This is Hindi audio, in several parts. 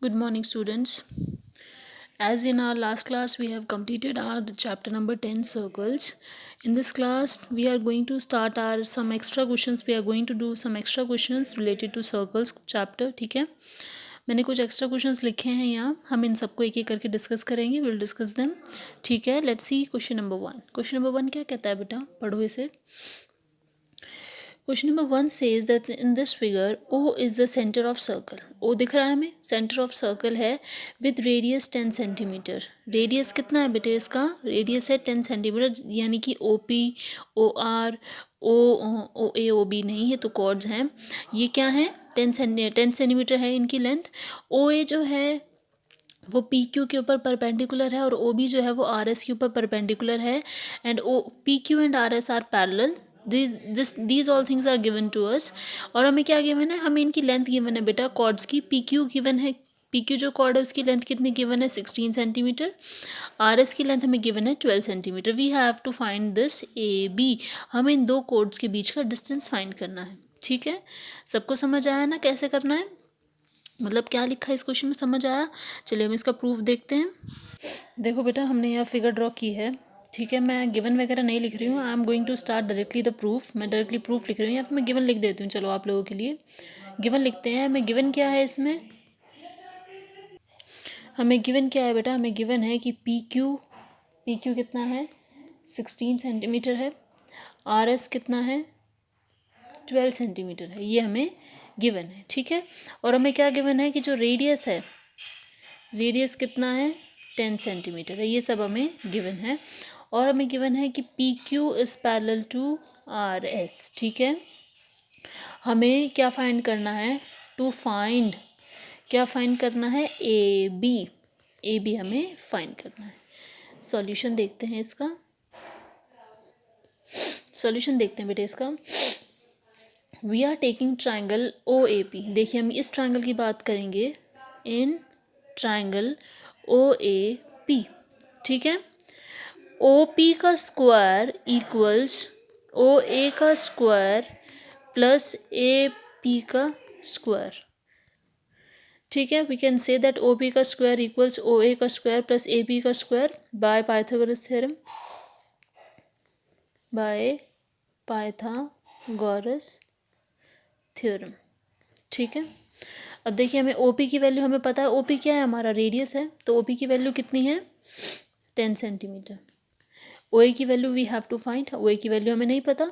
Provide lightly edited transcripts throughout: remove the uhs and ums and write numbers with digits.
Good morning, students. As in our last class, we have completed our chapter number 10 circles. In this class, we are going to start our some extra questions. We are going to do some extra questions related to circles chapter. ठीक है, मैंने कुछ एक्स्ट्रा क्वेश्चंस लिखे हैं यहाँ, हम इन सबको एक एक करके डिस्कस करेंगे. Will discuss them. ठीक है, let's see question number 1. Question number 1 क्या कहता है बेटा, पढ़ो इसे. Question number 1 says that in this figure O is the center of circle. O दिख रहा है हमें, सेंटर ऑफ सर्कल है विद रेडियस 10 सेंटीमीटर. रेडियस कितना है बेटे इसका, रेडियस है 10 सेंटीमीटर, यानी कि OP, OR, OA, OB नहीं है तो कॉर्ड्स हैं. ये क्या है, 10 सेंटीमीटर है इनकी लेंथ. OA जो है वो PQ के ऊपर परपेंडिकुलर है और OB जो है वो RS के ऊपर परपेंडिकुलर है. And PQ and RS are parallel. these all things are given to us. और हमें क्या गिवन है, हमें इनकी लेंथ गिवन है बेटा कॉर्ड्स की. PQ गिवन है, PQ जो कॉर्ड है उसकी लेंथ कितनी गिवन है, 16 सेंटीमीटर. RS की लेंथ हमें गिवन है 12 centimetre. We have to find this AB. हमें इन दो कॉर्ड्स के बीच का डिस्टेंस फाइंड करना है. ठीक है, सबको समझ आया ना कैसे करना है, मतलब क्या लिखा है इस क्वेश्चन में, समझ आया. चलिए हम इसका प्रूफ देखते हैं. देखो बेटा, हमने यहाँ फिगर ड्रॉ की है. ठीक है, मैं गिवन वगैरह नहीं लिख रही हूँ. I am going to start directly the proof. मैं डायरेक्टली प्रूफ लिख रही हूँ या फिर मैं गिवन लिख देती हूँ. चलो आप लोगों के लिए गिवन लिखते हैं. हमें गिवन क्या है इसमें, हमें गिवन क्या है बेटा, हमें गिवन है कि PQ कितना है, 16 सेंटीमीटर है. RS कितना है, 12 सेंटीमीटर है. ये हमें गिवन है. ठीक है, और हमें क्या गिवन है कि जो रेडियस है, रेडियस कितना है, 10 सेंटीमीटर है. ये सब हमें गिवन है. और हमें गिवन है कि PQ is parallel to RS. ठीक है, हमें क्या फाइंड करना है, क्या फाइंड करना है, AB हमें फाइंड करना है. सॉल्यूशन देखते हैं इसका, सॉल्यूशन देखते हैं बेटे इसका. We are taking triangle OAP. देखिए हम इस ट्राइंगल की बात करेंगे, इन ट्राइंगल OAP. ठीक है, OP का स्क्वायर इक्वल्स OA का स्क्वायर प्लस AP का स्क्वायर. ठीक है, we can say that OP का स्क्वायर इक्वल्स OA का स्क्वायर प्लस AP का square by Pythagoras theorem, by Pythagoras theorem. ठीक है, अब देखिए हमें OP की वैल्यू हमें पता है. OP क्या है, हमारा रेडियस है, तो OP की वैल्यू कितनी है, 10 सेंटीमीटर. OA की value we have to find. OA की वैल्यू हमें नहीं पता.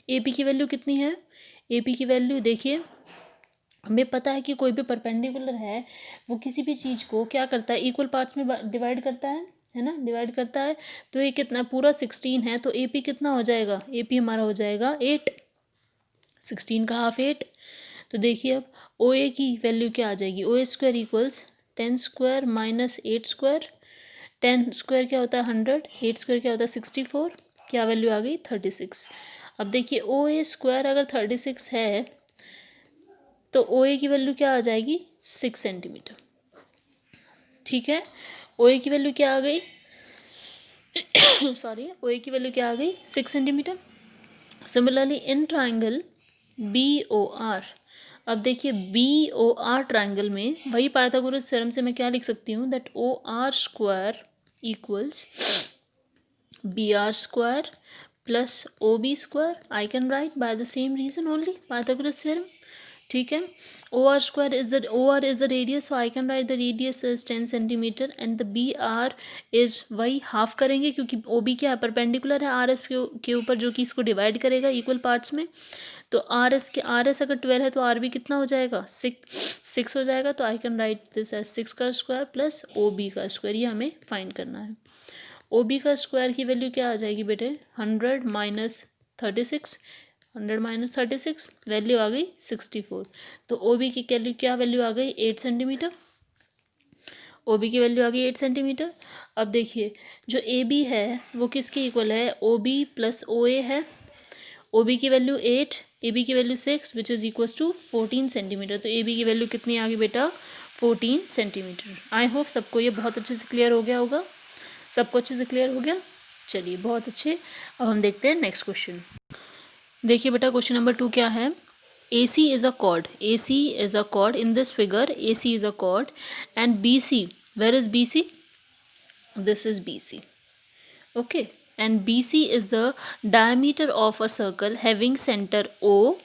AP की वैल्यू कितनी है, AP की वैल्यू देखिए, हमें पता है कि कोई भी परपेंडिकुलर है वो किसी भी चीज़ को क्या करता है, इक्वल पार्ट्स में डिवाइड करता है ना, डिवाइड करता है. तो ये कितना, पूरा 16 है, तो AP कितना हो जाएगा, AP हमारा हो जाएगा 8. 16 का हाफ 8. तो देखिए अब OA की वैल्यू क्या आ जाएगी, OA square equals 10 square minus 8 square. 10 square क्या होता है 100, 8 स्क्वायर क्या होता है 64. क्या वैल्यू आ गई, 36. अब देखिए OA स्क्वायर अगर 36 है तो OA की वैल्यू क्या आ जाएगी, 6 सेंटीमीटर. ठीक है, OA की वैल्यू क्या आ गई सॉरी, OA की वैल्यू क्या आ गई, 6 centimetre. Similarly in triangle BOR, अब देखिए BOR ट्राइंगल में वही पाइथागोरस थ्योरम से मैं क्या लिख सकती हूँ, that OR square equals BR square plus OB square. I can write by the same reason only, Pythagoras theorem. ठीक है, OR is the radius, so I can write the radius is 10 centimetre and the BR is वही हाफ करेंगे क्योंकि OB क्या है, परपेंडिकुलर है RS के ऊपर, जो कि इसको डिवाइड करेगा इक्वल पार्ट्स में. तो RS अगर 12 है तो RB कितना हो जाएगा, 6 हो जाएगा. तो I can write this as 6 का स्क्वायर प्लस OB का स्क्वायर. ये हमें फाइंड करना है. OB का स्क्वायर की वैल्यू क्या आ जाएगी बेटे, 100 माइनस 36, 100 माइनस 36, वैल्यू आ गई 64. तो OB की क्या वैल्यू आ गई, 8 सेंटीमीटर. OB की वैल्यू आ गई 8 सेंटीमीटर. अब देखिए जो AB है वो किसके इक्वल है, OB प्लस OA है. OB की वैल्यू 8, AB की value 6 which is equals to 14 centimetre. तो AB की वैल्यू कितनी आ गई बेटा, 14 सेंटीमीटर. आई होप सबको ये बहुत अच्छे से क्लियर हो गया होगा, सबको अच्छे से क्लियर हो गया. चलिए बहुत अच्छे. अब हम देखते हैं नेक्स्ट क्वेश्चन. देखिए बेटा क्वेश्चन नंबर 2 क्या है. AC is a chord. AC is a chord. In this figure, AC is a chord, and BC. Where is BC? This is BC. Okay, and BC is the diameter of a circle having center O.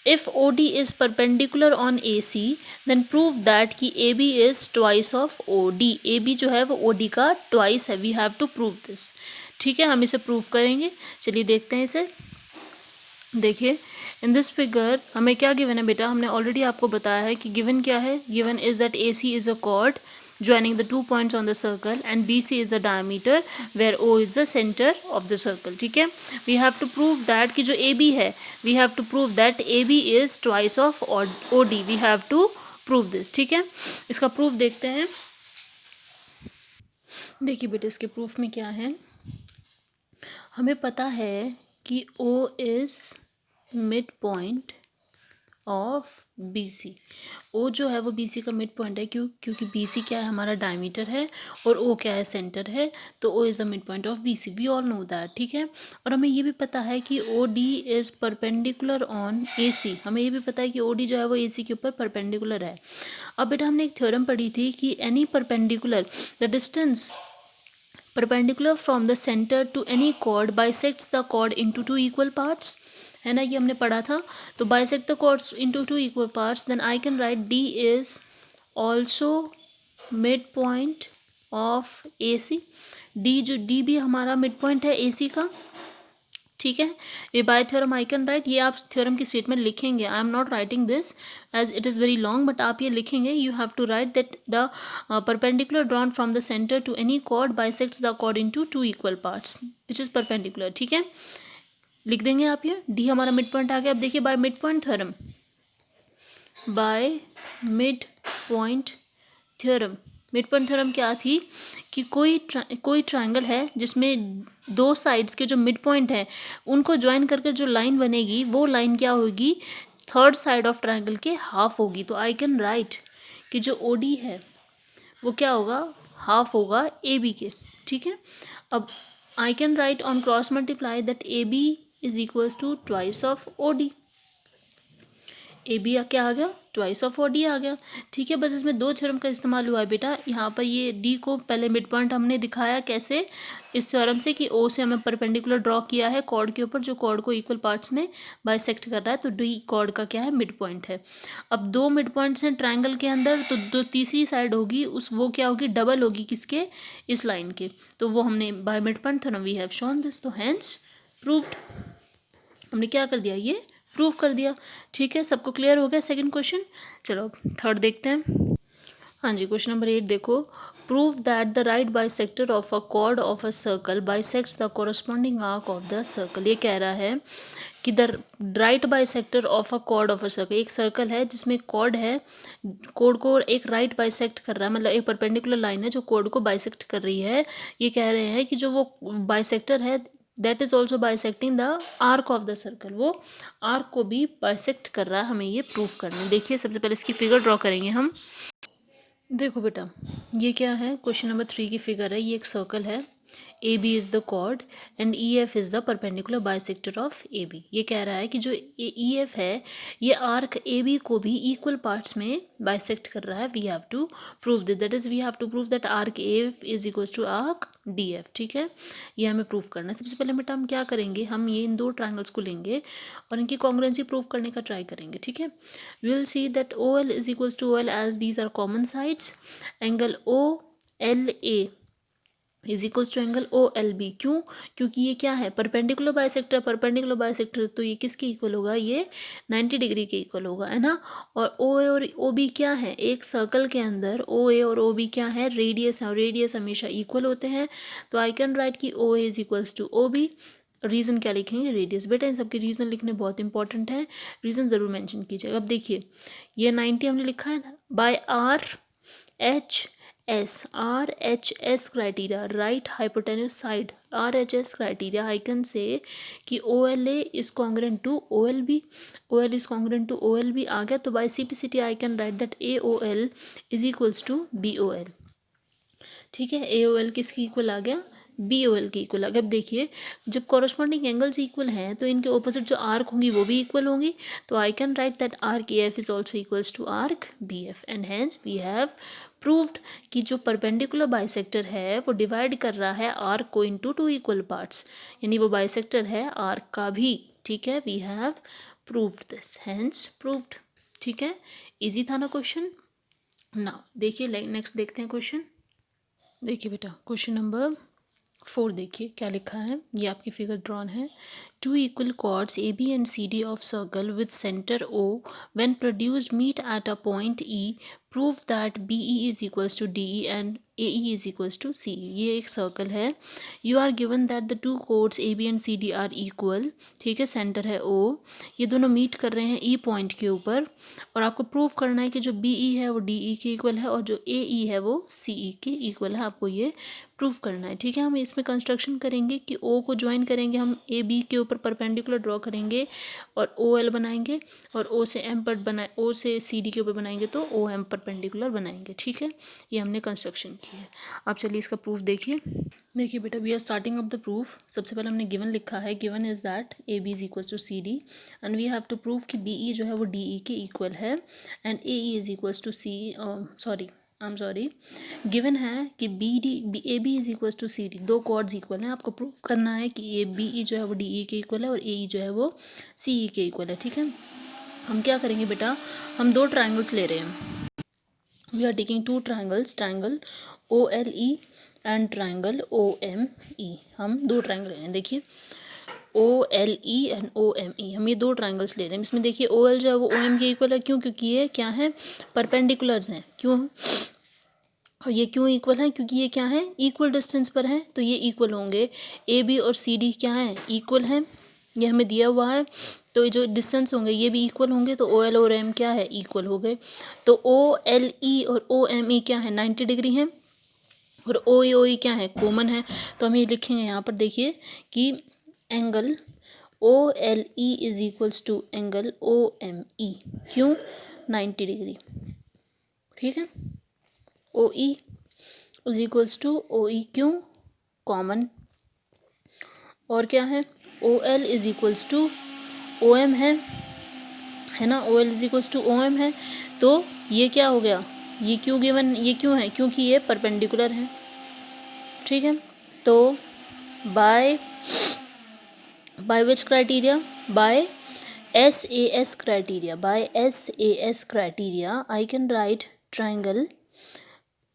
If OD is perpendicular on AC, then prove that कि AB is twice of OD. AB जो है वो OD का twice है. We have to prove this. ठीक है, हम इसे प्रूव करेंगे. चलिए देखते हैं इसे. देखिए, इन दिस फिगर हमें क्या गिवन है बेटा? हमने ऑलरेडी आपको बताया है कि गिवन क्या है. Given is that AC is a chord joining the 2 points on the circle and BC is the diameter where O is the center of the circle. ठीक है, we have to prove that कि जो AB है, we have to prove that AB is twice of OD. we have to prove this. ठीक है, इसका प्रूफ देखते हैं. देखिए बेटे, इसके प्रूफ में क्या है. हमें पता है कि O is mid point of BC. O जो है वो BC का मिड पॉइंट है. क्योंकि BC क्या है? हमारा डायमीटर है, और O क्या है? सेंटर है. तो O is the mid point of BC. We all know that. ठीक है, और हमें ये भी पता है कि OD is perpendicular on AC. हमें ये भी पता है कि OD जो है वो AC के ऊपर परपेंडिकुलर है. अब बेटा, हमने एक थ्योरम पढ़ी थी कि any perpendicular, the distance perpendicular from the centre to any chord bisects the chord into 2 equal parts. है ना, ये हमने पढ़ा था. तो bisect the chords into 2 equal parts, then I can write D is also mid point of AC. D भी हमारा मिड पॉइंट है AC का. ठीक है, ये by theorem I can write. ये आप थ्योरम की स्टेटमेंट लिखेंगे. I am not writing this as it is very long, but आप ये लिखेंगे. You have to write that the perpendicular drawn from the centre to any chord bisects the chord into 2 equal parts which is perpendicular. ठीक है, लिख देंगे आप ये. D हमारा मिड पॉइंट आ गया. अब देखिए, bye mid point theorem, bye mid point theorem. Mid point theorem क्या थी कि कोई ट्रायंगल है जिसमें दो साइड्स के जो मिड पॉइंट है उनको ज्वाइन करके जो लाइन बनेगी, वो लाइन क्या होगी? थर्ड साइड ऑफ ट्रायंगल के हाफ होगी. तो आई कैन राइट कि जो OD है वो क्या होगा? हाफ होगा AB के. ठीक है, अब I can write on cross multiply that AB is equals to twice of OD. AB क्या आ गया? ट्वाइस ऑफ OD आ गया. ठीक है, बस इसमें दो थ्योरम का इस्तेमाल हुआ है बेटा. यहाँ पर ये D को पहले मिड पॉइंट हमने दिखाया कैसे? इस थ्योरम से कि O से हमें परपेंडिकुलर ड्रॉ किया है कॉर्ड के ऊपर, जो कॉर्ड को इक्वल पार्ट्स में बाइसेक्ट कर रहा है. तो D कॉर्ड का क्या है? मिड पॉइंट है. अब दो मिड पॉइंट्स हैं ट्रायंगल के अंदर, तो जो तीसरी साइड होगी वो क्या होगी? डबल होगी. किसके? इस लाइन के. तो वो हमने by mid point theorem we have shown this. तो हैंस प्रूव्ड. हमने क्या कर दिया? ये प्रूव कर दिया. ठीक है, सबको क्लियर हो गया. Second question. चलो थर्ड देखते हैं. हाँ जी, क्वेश्चन नंबर 8 देखो. Prove that the right bisector of a cord of a circle bisects the corresponding arc of the circle. ये कह रहा है कि the right bisector of a cord of a circle. एक सर्कल है जिसमें कॉर्ड है, कॉर्ड को एक राइट बाइसेक्ट कर रहा है, मतलब एक परपेंडिकुलर लाइन है जो कॉर्ड को बाइसेक्ट कर रही है. ये कह रहे हैं कि जो वो बाइसेक्टर है that is also bisecting the arc of the circle. वो आर्क को भी बाइसेक्ट कर रहा है. हमें ये प्रूफ करना है. देखिए, सबसे पहले इसकी फिगर ड्रॉ करेंगे हम. देखो बेटा, ये क्या है? क्वेश्चन नंबर 3 की फिगर है. ये एक सर्कल है. AB is the chord and EF is the perpendicular bisector of AB. ये कह रहा है कि जो EF है ये आर्क AB को भी इक्वल पार्ट्स में बाइसेक्ट कर रहा है. We have to prove this. That is we have to prove that arc AF is equals to arc DF. ठीक है, ये हमें प्रूव करना है. सबसे पहले बेटा हम क्या करेंगे? हम ये इन दो ट्रायंगल्स को लेंगे और इनकी कॉन्ग्रुएंसी प्रूव करने का ट्राई करेंगे. ठीक है, we will see that OL is equals to OL as these are common sides. Angle OLA is equals to angle OLB. क्यों? क्योंकि ये क्या है? Perpendicular bisector. परपेंडिकुलर बाइसेक्टर तो ये किसके इक्वल होगा? ये 90 डिग्री के इक्वल होगा, है ना. और OA और OB क्या है? एक सर्कल के अंदर OA और OB क्या है? रेडियस है, और रेडियस हमेशा इक्वल होते हैं. तो आई कैन राइट कि OA is equals to OB. Reason क्या लिखेंगे? रेडियस. बेटा, इन सबके रीज़न लिखने बहुत इंपॉर्टेंट है. रीज़न ज़रूर मेंशन कीजिएगा. अब देखिए, ये 90 हमने लिखा है ना. By RHS criteria, right hypotenuse side, RHS criteria, I can say कि OLA is congruent to OLB. OL is congruent to OLB आ गया. तो by CPCT I can write that AOL is equals to BOL. ठीक है, AOL किसके इक्वल आ गया? बी ओ एल के इक्वल। अगर देखिए जब कॉरस्पॉन्डिंग एंगल्स इक्वल हैं तो इनके ऑपोजिट जो आर्क होंगी वो भी इक्वल होंगी, तो I can write that arc A F is also equals to arc B F, and hence we have proved कि जो परपेंडिकुलर बाइसेक्टर है वो डिवाइड कर रहा है आर्क को इनटू टू इक्वल पार्ट्स, यानी वो बाइसेक्टर है आर्क का भी। ठीक है, we have proved this, hence proved. ठीक है, इजी था ना क्वेश्चन। नाउ देखिए नेक्स्ट देखते हैं क्वेश्चन। देखिए बेटा क्वेश्चन नंबर 4 देखिए क्या लिखा है, ये आपकी फिगर ड्रॉन है। Two equal chords A B and C D of circle with centre O when produced meet at a point E, prove that B E is equals to D E and A E is equals to C E. ये एक सर्कल है, you are given that the two chords A B and C D are equal. ठीक है, सेंटर है ओ, ये दोनों मीट कर रहे हैं ई पॉइंट के ऊपर, और आपको प्रूव करना है कि जो बी ई है वो डी ई के इक्वल है और जो ए ई है वो सी ई के इक्वल है, आपको ये प्रूव करना है। ठीक है, हम इसमें कंस्ट्रक्शन करेंगे कि ओ को ज्वाइन करेंगे, हम ए बी के ऊपर परपेंडिकुलर ड्रॉ करेंगे और ओ एल बनाएंगे, और ओ से एम पर बनाए, ओ से सी डी के ऊपर बनाएंगे तो ओ एम परपेंडिकुलर बनाएंगे। ठीक है, ये हमने कंस्ट्रक्शन की है। आप चलिए इसका प्रूफ देखिए। देखिए बेटा we are starting off the proof. सबसे पहले हमने गिवन लिखा है, given is that A B is equal to C D and we have to prove कि बी ई जो है वो डी ई के इक्वल है and A E is equal to C, sorry given है कि A B is equal to C D, दो कॉर्ड्स इक्वल हैं, आपको प्रूव करना है कि ए बी ई जो है वो डी ई के इक्वल है और ए ई जो है वो सी ई के इक्वल है। ठीक है, हम क्या करेंगे बेटा, हम दो ट्राइंगल्स ले रहे हैं। We are taking two triangles, triangle O L E and triangle O M E. हम दो ट्राइंगल ले रहे हैं, देखिए O L E and O M E, हम ये दो ट्राइंगल्स ले रहे हैं। इसमें देखिए ओ एल जो है वो ओ एम के इक्वल है, क्यों? क्योंकि ये क्या है, परपेंडिकुलर्स हैं। क्यों? और ये क्यों इक्वल है? क्योंकि ये क्या है, इक्वल डिस्टेंस पर है, तो ये इक्वल होंगे। ए बी और सी डी क्या है, इक्वल है, ये हमें दिया हुआ है, तो जो डिस्टेंस होंगे ये भी इक्वल होंगे, तो ओ एल और एम क्या है, इक्वल हो गए। तो ओ एल ई और ओ एम ई क्या है, 90 डिग्री है, और ओ ई क्या है, कॉमन है। तो हम ये लिखेंगे यहाँ पर, देखिए कि angle O L E is equals to angle O M E, क्यों, 90 डिग्री। ठीक है, O E is equals to O E, क्यों, कॉमन। और क्या है, O L is equals to O M है ना, O L is equals to O M है, तो ये क्या हो गया, ये क्यों गिवन, ये क्यों है, क्योंकि ये परपेंडिकुलर है। ठीक है, तो by which criteria, by S A S criteria, by S A S criteria I can write triangle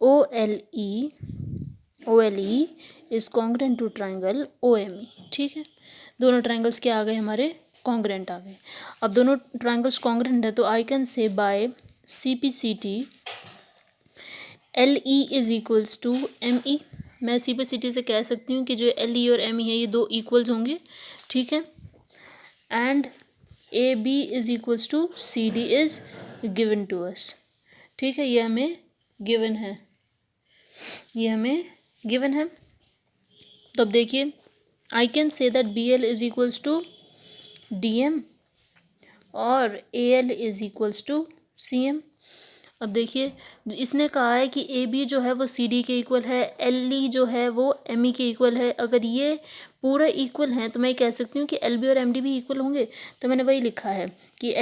O L E is congruent to triangle O M E. ठीक है, दोनों ट्राइंगल्स क्या आ गए हमारे, कॉन्ग्रेंट आ गए। अब दोनों ट्राइंगल्स कॉन्ग्रेंट है, तो I can say by C P C T L E is equals to M E, मैं सी पी सी टी से कह सकती हूँ कि जो एल ई और एम ई है ये दो इक्वल्स होंगे। ठीक है, and A B is equals to C D is given to us. ठीक है, ये हमें गिवन है, ये हमें गिवन है। तो अब देखिए I can say that B L is equals to D M और A L is equals to C M. अब देखिए इसने कहा है कि ए बी जो है वो सी डी के इक्वल है, एल ई जो है वो एम ई के इक्वल है। अगर ये पूरा इक्वल हैं तो मैं कह सकती हूँ कि एल बी और एम डी भी इक्वल होंगे, तो मैंने वही लिखा है कि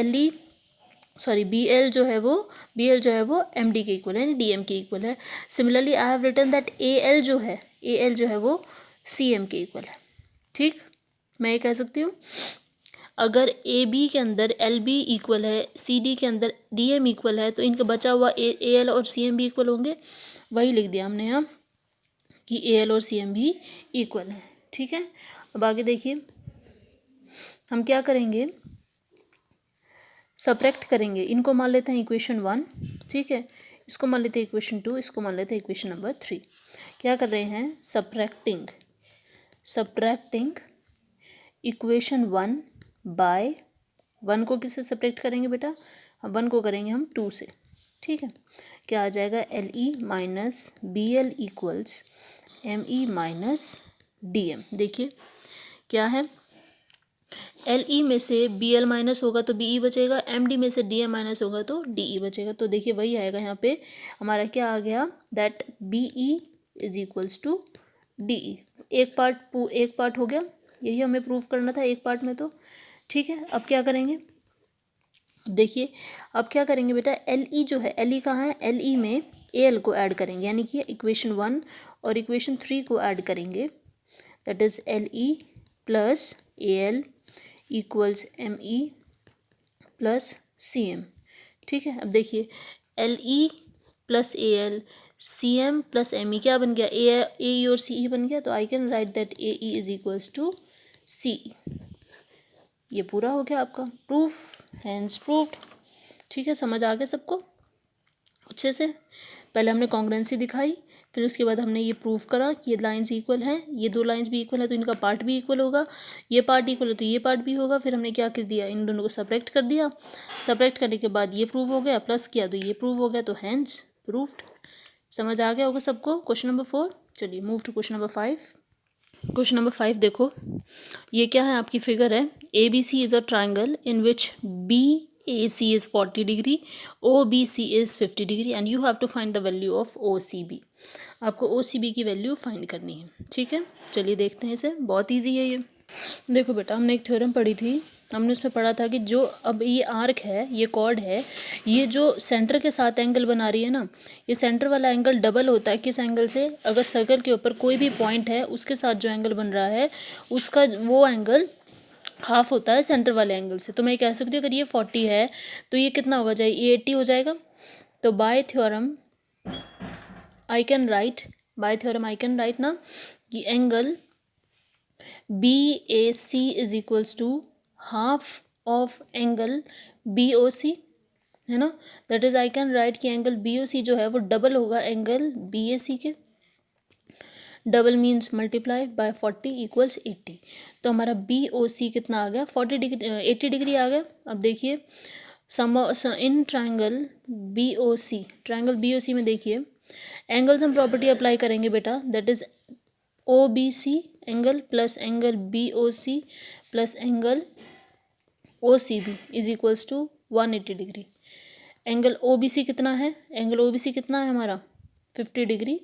बी एल जो है वो एम डी के इक्वल है, यानी डी एम के इक्वल है। Similarly I have written that A L जो है वो सी एम के इक्वल है। ठीक, मैं ये कह सकती हूँ अगर ए बी के अंदर एल बी इक्वल है, सी डी के अंदर डी एम इक्वल है, तो इनका बचा हुआ ए एल और सी एम भी इक्वल होंगे। वही लिख दिया हमने यहाँ कि ए एल और सी एम भी इक्वल हैं। ठीक है, अब आगे देखिए हम क्या करेंगे, सब्ट्रैक्ट करेंगे। इनको मान लेते हैं इक्वेशन 1, ठीक है, इसको मान लेते हैं इक्वेशन 2, इसको मान लेते हैं इक्वेशन नंबर 3। क्या कर रहे हैं, सब्ट्रैक्टिंग इक्वेशन 1 बाय 1 को किससे सब्ट्रैक्ट करेंगे बेटा, 1 को करेंगे हम 2 से। ठीक है, क्या आ जाएगा, L E minus B L equals M E minus D M. देखिए क्या है, एल ई में से बी एल माइनस होगा तो बी ई बचेगा, एम डी में से डी एम माइनस होगा तो डी ई बचेगा। तो देखिए वही आएगा यहाँ पे हमारा, क्या आ गया, that B E is equals to DE। एक पार्ट हो गया, यही हमें प्रूव करना था एक पार्ट में तो, ठीक है। अब क्या करेंगे, देखिए अब क्या करेंगे बेटा, LE जो है, LE कहाँ है, LE में AL को ऐड करेंगे, यानी कि इक्वेशन 1 और इक्वेशन 3 को ऐड करेंगे, that is LE plus AL equals ME plus CM, ठीक है। अब देखिए LE plus AL CM plus ME क्या बन गया, AE और CE बन गया, तो I can write that AE is equals to CE। ये पूरा हो गया आपका प्रूफ, हैंस प्रूफ्ड, ठीक है। समझ आ गया सबको अच्छे से। पहले हमने कॉन्ग्रुएंसी दिखाई, फिर उसके बाद हमने ये प्रूफ करा कि ये लाइंस इक्वल हैं, ये दो लाइंस भी इक्वल है तो इनका पार्ट भी इक्वल होगा, ये पार्ट इक्वल है तो ये पार्ट भी होगा। फिर हमने क्या कर दिया, इन दोनों को सब्ट्रैक्ट कर दिया, सब्ट्रैक्ट करने के बाद ये प्रूव हो गया, प्लस किया तो ये प्रूव हो गया, तो हैंस प्रूफ्ड। समझ आ गया होगा सबको क्वेश्चन नंबर 4। चलिए move to question number 5। Question number 5 देखो, ये क्या है, आपकी फिगर है, ABC is a triangle in which BAC is 40 degree, OBC is 50 degree and you have to find the value of OCB। आपको OCB की वैल्यू फाइंड करनी है, ठीक है। चलिए देखते हैं इसे, बहुत इजी है ये। देखो बेटा, हमने एक थ्योरम पढ़ी थी, हमने उसमें पढ़ा था कि जो अब ये आर्क है, ये कॉर्ड है, ये जो सेंटर के साथ एंगल बना रही है ना, ये सेंटर वाला एंगल डबल होता है किस एंगल से, अगर सर्कल के ऊपर कोई भी पॉइंट है उसके साथ जो एंगल बन रहा है उसका वो एंगल हाफ होता है सेंटर वाले एंगल से। तो मैं कह सकती हूँ अगर ये 40 है तो ये कितना होगा, जाए ये 80 हो जाएगा। तो by theorem I can write ना कि angle BAC is equals to half of angle BOC, है ना। That is I can write कि एंगल BOC जो है वो डबल होगा एंगल BAC के। Double means multiply by 40 equals 80। तो हमारा BOC कितना आ गया, 40 डिग्री 80 डिग्री आ गया। अब देखिए इन ट्राइंगल BOC में देखिए एंगल सम प्रॉपर्टी अप्लाई करेंगे बेटा, that is OBC angle plus angle BOC plus angle OCB is equals to 180 degree. Angle OBC कितना है, एंगल OBC कितना है हमारा 50 डिग्री।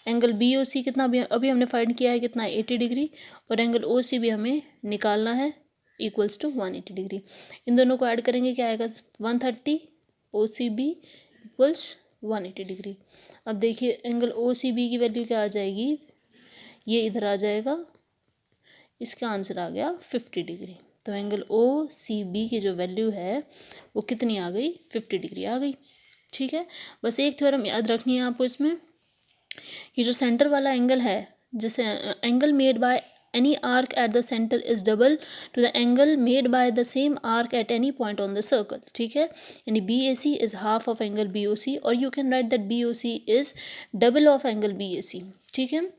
एंगल BOC कितना अभी हमने फाइंड किया है कितना, 80 डिग्री। और एंगल OCB हमें निकालना है इक्वल्स टू 180 डिग्री। इन दोनों को ऐड करेंगे क्या आएगा, 130, OCB इक्वल्स 180 डिग्री। अब देखिए एंगल OCB की वैल्यू क्या आ जाएगी, ये इधर आ जाएगा, इसका आंसर आ गया 50 डिग्री। तो एंगल OCB की जो वैल्यू है वो कितनी आ गई, 50 डिग्री आ गई, ठीक है। बस एक थ्योरम याद रखनी है आपको इसमें कि जो सेंटर वाला एंगल है, जैसे angle made by any arc at the center is double to the angle made by the same arc at any point on the circle, ठीक है। यानी BAC is half of angle BOC और you can write that BOC is double of angle BAC, ठीक है।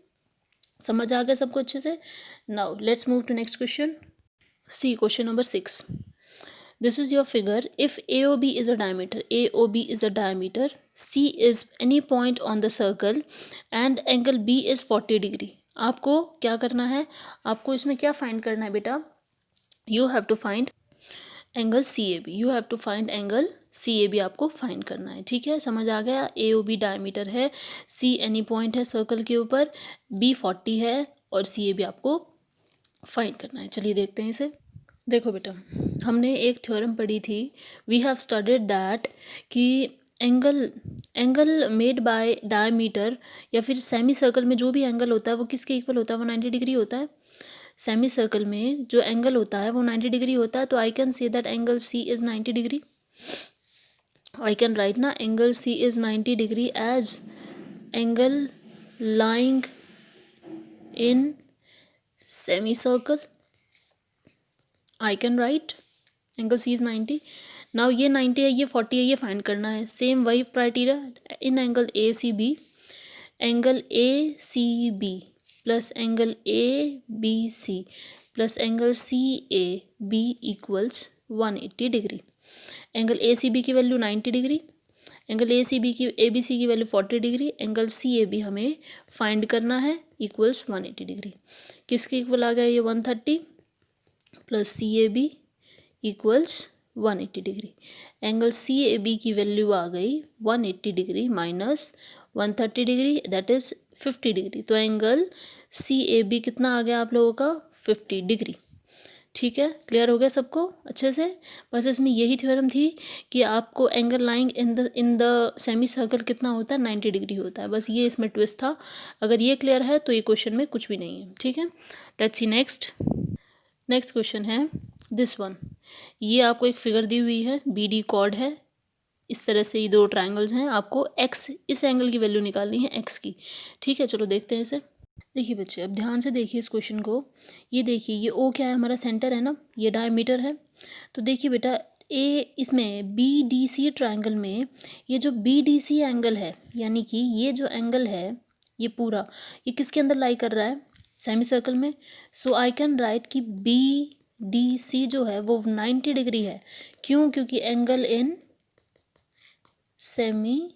समझ आ गया सबको अच्छे से। Now let's move to next question. See question number 6। This is your figure. If AOB is a diameter, C is any point on the circle and angle B is 40 degree. आपको क्या करना है, आपको इसमें क्या फाइंड करना है बेटा, you have to find angle CAB आपको फाइंड करना है, ठीक है। समझ आ गया, AOB डायमीटर है, C एनी पॉइंट है सर्कल के ऊपर, B 40 है और CAB आपको फाइंड करना है। चलिए देखते हैं इसे। देखो बेटा, हमने एक थ्योरम पढ़ी थी, वी हैव स्टडीड दैट कि एंगल मेड बाय डायमीटर या फिर सेमी सर्कल में जो भी एंगल होता है वो किसके इक्वल होता है, वो 90 डिग्री होता है। सेमी सर्कल में जो एंगल होता है वो 90 डिग्री होता है। तो I can say that angle C is 90 degree. I can write ना angle C is 90 degree as angle lying in semicircle. I can write angle C is 90। Now ये 90 है, ये 40 है, ये फाइंड करना है। सेम वही criteria in angle ACB plus angle ABC plus angle CAB equals 180 degree. Angle ACB की वैल्यू 90 डिग्री, एंगल ABC की वैल्यू 40 डिग्री, एंगल CAB हमें फाइंड करना है इक्वल्स 180 डिग्री। किसके इक्वल आ गया ये 130 plus CAB equals 180 degree. Angle CAB की वैल्यू आ गई 180 degree minus 130 degree, that is 50 degree. तो एंगल CAB कितना आ गया आप लोगों का 50 डिग्री। ठीक है, क्लियर हो गया सबको अच्छे से। बस इसमें यही थ्योरम थी कि आपको angle lying in the semi circle कितना होता है 90 डिग्री होता है। बस ये इसमें ट्विस्ट था। अगर ये क्लियर है तो ये क्वेश्चन में कुछ भी नहीं है। ठीक है, लेट्स सी नेक्स्ट क्वेश्चन है दिस वन। ये आपको एक फिगर दी हुई है, BD कॉर्ड है, इस तरह से ये दो ट्रायंगल्स हैं, आपको x इस एंगल की वैल्यू निकालनी है x की। ठीक है, चलो देखते हैं इसे। देखिए बच्चे, अब ध्यान से देखिए इस क्वेश्चन को। ये देखिए, ये O क्या है, हमारा सेंटर है ना, ये डायमीटर है। तो देखिए बेटा, इसमें BDC ट्रायंगल में ये जो BDC एंगल है, यानी कि ये जो एंगल है ये पूरा, ये किसके अंदर लाई कर रहा है, सेमी सर्कल में। सो आई कैन राइट कि BDC जो है वो 90 डिग्री है। क्यों? क्योंकि angle in semi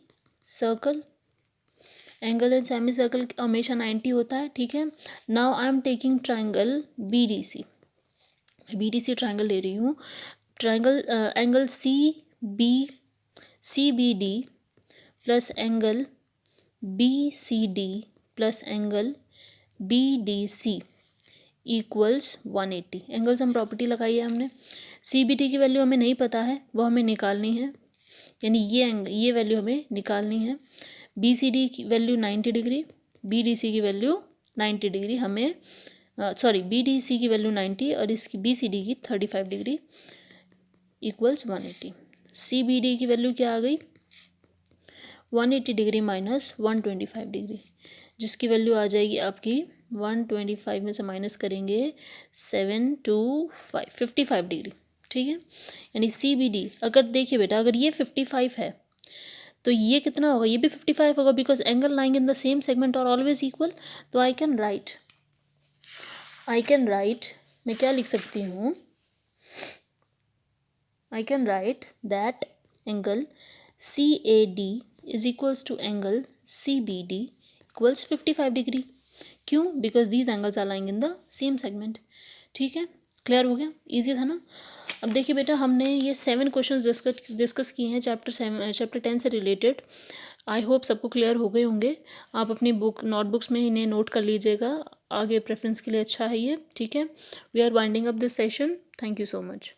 circle, angle in semi circle हमेशा 90 होता है। ठीक है, now I am taking triangle BDC, BDC triangle ले रही हूँ। Triangle angle CBD plus angle BCD plus angle BDC equals 180। Angles हम प्रॉपर्टी लगाई है हमने। CBD की वैल्यू हमें नहीं पता है, वो हमें निकालनी है, यानी ये वैल्यू हमें निकालनी है। BCD की वैल्यू 90 डिग्री, BDC की वैल्यू 90 डिग्री हमें BDC की वैल्यू 90 और इसकी BCD की 35 डिग्री इक्वल्स 180। CBD की वैल्यू क्या आ गई 180 डिग्री माइनस 125 डिग्री, जिसकी वैल्यू आ जाएगी आपकी 125 में से माइनस करेंगे 55 डिग्री। ठीक है, यानी CBD, अगर देखिए बेटा, अगर ये 55 है तो ये कितना होगा, ये भी 55 होगा, because angle lying in the same segment are always equal. तो आई कैन राइट मैं क्या लिख सकती हूँ, I can write that angle CAD is equals to angle CBD equals 55 degree. क्यों? Because these angles are lying in the same segment. ठीक है, क्लियर हो गया, इजी था ना। अब देखिए बेटा, हमने ये 7 क्वेश्चंस डिस्कस किए हैं चैप्टर 10 से रिलेटेड। आई होप सबको क्लियर हो गए होंगे। आप अपनी नोटबुक्स में इन्हें नोट कर लीजिएगा, आगे प्रेफरेंस के लिए अच्छा है ये। ठीक है, we are winding up this session. Thank you so much.